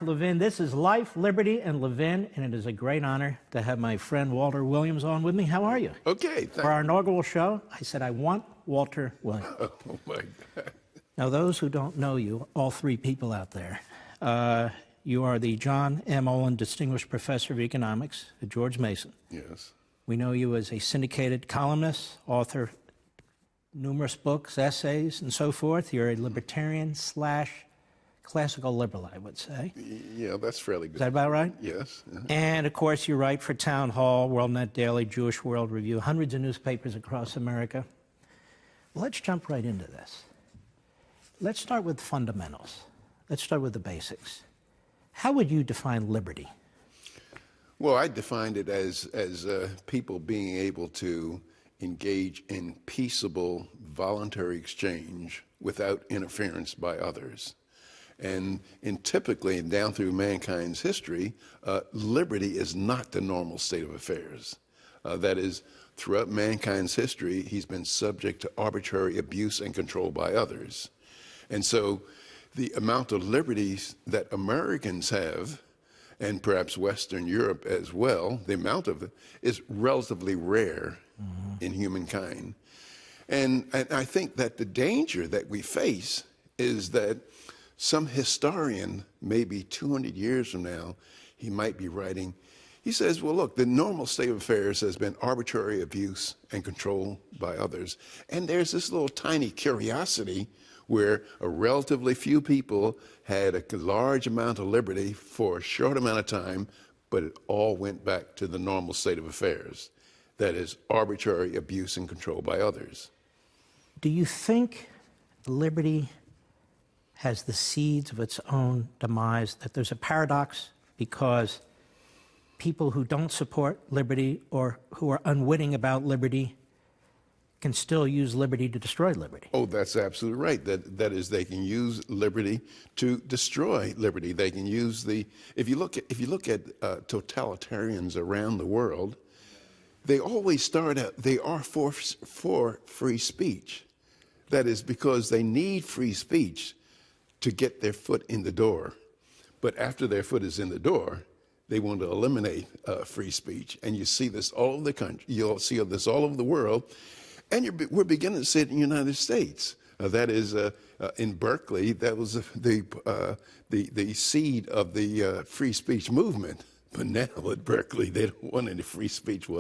Levin, this is Life, Liberty, and Levin, and it is a great honor to have my friend Walter Williams on with me. How are you? Okay, For our inaugural show, I said, I want Walter Williams. Oh, my God. Now, those who don't know you, all three people out there, you are the John M. Olin Distinguished Professor of Economics at George Mason. Yes. We know you as a syndicated columnist, author, numerous books, essays, and so forth. You're a libertarian / classical liberal, I would say. Yeah, that's fairly good. Is that about right? Yes. And, of course, you write for Town Hall, WorldNet Daily, Jewish World Review, hundreds of newspapers across America. Let's jump right into this. Let's start with fundamentals. Let's start with the basics. How would you define liberty? Well, I defined it as people being able to engage in peaceable, voluntary exchange without interference by others. And typically, down through mankind's history, liberty is not the normal state of affairs. That is, throughout mankind's history, he's been subject to arbitrary abuse and control by others. And so the amount of liberties that Americans have, and perhaps Western Europe as well, the amount of it is relatively rare in humankind. And I think that the danger that we face is that some historian, maybe 200 years from now, he might be writing, he says, well, look, the normal state of affairs has been arbitrary abuse and control by others. And there's this little tiny curiosity where a relatively few people had a large amount of liberty for a short amount of time, but it all went back to the normal state of affairs. That is arbitrary abuse and control by others. Do you think liberty has the seeds of its own demise, that there's a paradox because people who don't support liberty or who are unwitting about liberty can still use liberty to destroy liberty? Oh, that's absolutely right. That is, they can use liberty to destroy liberty. They can use if you look at totalitarians around the world, they always start out, they are for free speech. That is because they need free speech to get their foot in the door. But after their foot is in the door, they want to eliminate free speech. And you see this all over the country. You'll see this all over the world. And we're beginning to see it in the United States. That is, in Berkeley, that was the seed of the free speech movement. But now at Berkeley, they don't want any free speech whatsoever.